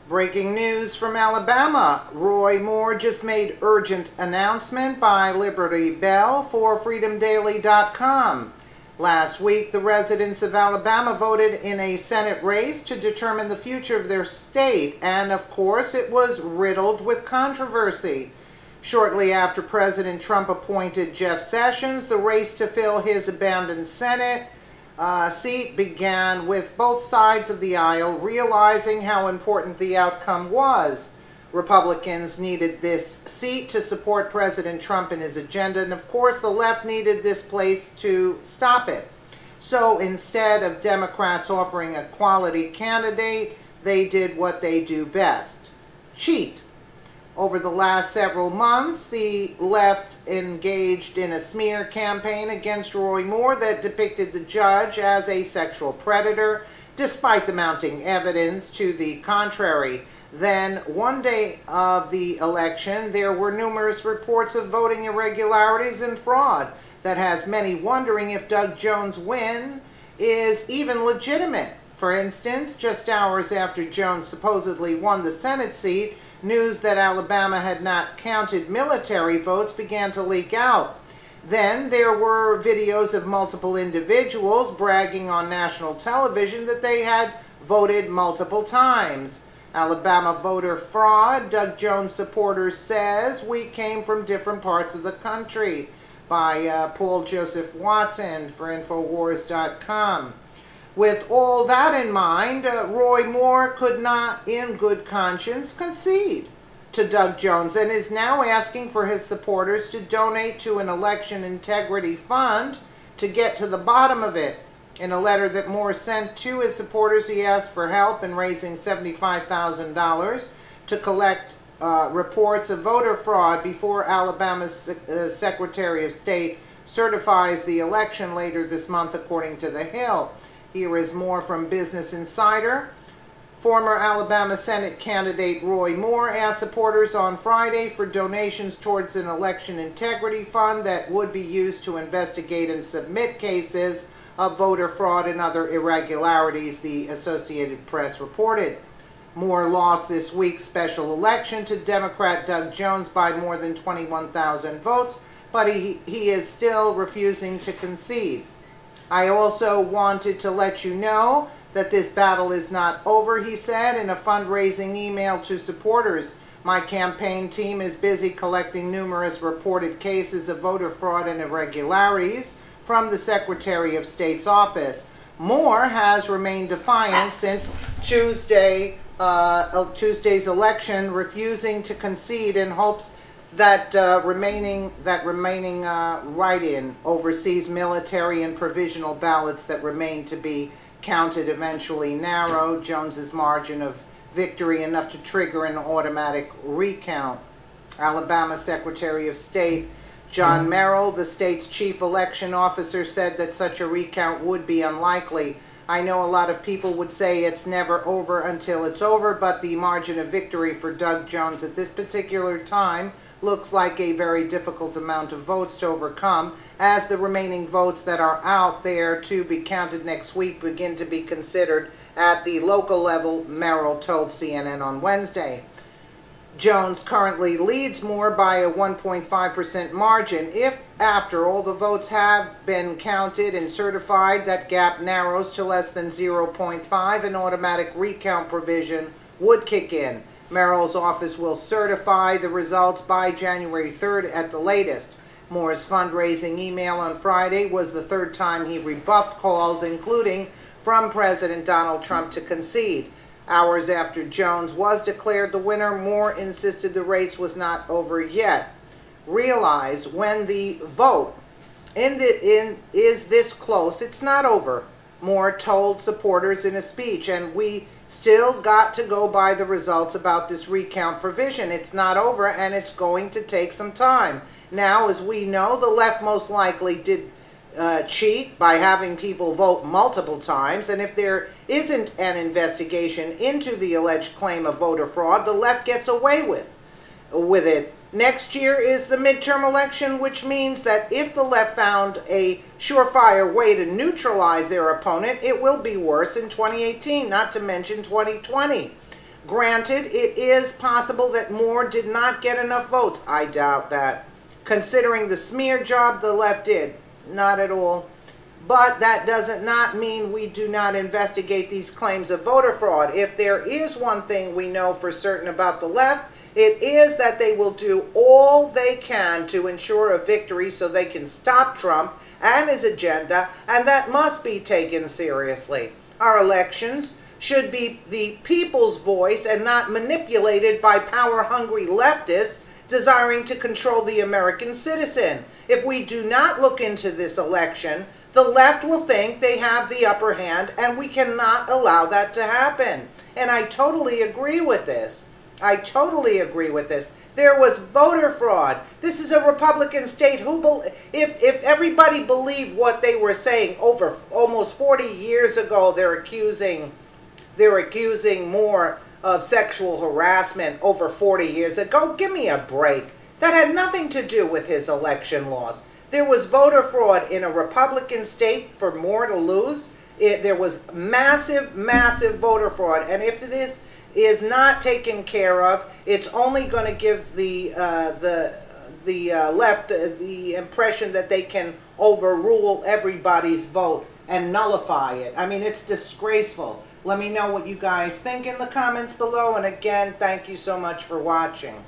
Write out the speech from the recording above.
Breaking news from Alabama. Roy Moore just made urgent announcement by Liberty Bell for freedomdaily.com. Last week, the residents of Alabama voted in a Senate race to determine the future of their state, and of course, it was riddled with controversy. Shortly after President Trump appointed Jeff Sessions, the race to fill his abandoned Senate seat began with both sides of the aisle realizing how important the outcome was. Republicans needed this seat to support President Trump and his agenda, and of course the left needed this place to stop it. So instead of Democrats offering a quality candidate, they did what they do best: cheat. Over the last several months, the left engaged in a smear campaign against Roy Moore that depicted the judge as a sexual predator, despite the mounting evidence to the contrary. Then, one day of the election, there were numerous reports of voting irregularities and fraud that has many wondering if Doug Jones' win is even legitimate. For instance, just hours after Jones supposedly won the Senate seat, news that Alabama had not counted military votes began to leak out. Then there were videos of multiple individuals bragging on national television that they had voted multiple times. Alabama voter fraud, Doug Jones supporters says, we came from different parts of the country, by Paul Joseph Watson for Infowars.com. With all that in mind, Roy Moore could not, in good conscience, concede to Doug Jones and is now asking for his supporters to donate to an election integrity fund to get to the bottom of it. In a letter that Moore sent to his supporters, he asked for help in raising $75,000 to collect reports of voter fraud before Alabama's Secretary of State certifies the election later this month, according to The Hill. Here is more from Business Insider. Former Alabama Senate candidate Roy Moore asked supporters on Friday for donations towards an election integrity fund that would be used to investigate and submit cases of voter fraud and other irregularities, the Associated Press reported. Moore lost this week's special election to Democrat Doug Jones by more than 21,000 votes, but he is still refusing to concede. I also wanted to let you know that this battle is not over, he said in a fundraising email to supporters. My campaign team is busy collecting numerous reported cases of voter fraud and irregularities from the Secretary of State's office. Moore has remained defiant since Tuesday's election, refusing to concede in hopes that remaining write-in overseas military and provisional ballots that remain to be counted eventually narrow Jones's margin of victory enough to trigger an automatic recount. Alabama Secretary of State John Merrill, the state's chief election officer, said that such a recount would be unlikely. I know a lot of people would say it's never over until it's over, but the margin of victory for Doug Jones at this particular time looks like a very difficult amount of votes to overcome, as the remaining votes that are out there to be counted next week begin to be considered at the local level, Merrill told CNN on Wednesday. Jones currently leads Moore by a 1.5% margin. If, after all the votes have been counted and certified, that gap narrows to less than 0.5, an automatic recount provision would kick in. Merrill's office will certify the results by January 3rd at the latest. Moore's fundraising email on Friday was the third time he rebuffed calls, including from President Donald Trump, to concede. Hours after Jones was declared the winner, Moore insisted the race was not over yet. Realize when the vote is this close, it's not over, Moore told supporters in a speech, and we still got to go by the results about this recount provision. It's not over, and it's going to take some time. Now, as we know, the left most likely did cheat by having people vote multiple times, and if there isn't an investigation into the alleged claim of voter fraud, the left gets away with it. Next year is the midterm election, which means that if the left found a surefire way to neutralize their opponent, it will be worse in 2018, not to mention 2020. Granted, it is possible that Moore did not get enough votes. I doubt that. Considering the smear job the left did. Not at all. But that does not mean we do not investigate these claims of voter fraud. If there is one thing we know for certain about the left, it is that they will do all they can to ensure a victory so they can stop Trump and his agenda, and that must be taken seriously. Our elections should be the people's voice and not manipulated by power-hungry leftists desiring to control the American citizen. If we do not look into this election, the left will think they have the upper hand, and we cannot allow that to happen. And I totally agree with this. I totally agree with this. There was voter fraud. This is a Republican state. If everybody believed what they were saying over almost 40 years ago, they're accusing Moore of sexual harassment over 40 years ago. Give me a break. That had nothing to do with his election loss. There was voter fraud in a Republican state for Moore to lose. There was massive, massive voter fraud. And if this is not taken care of, it's only going to give the left the impression that they can overrule everybody's vote and nullify it. I mean, it's disgraceful. Let me know what you guys think in the comments below. And again, thank you so much for watching.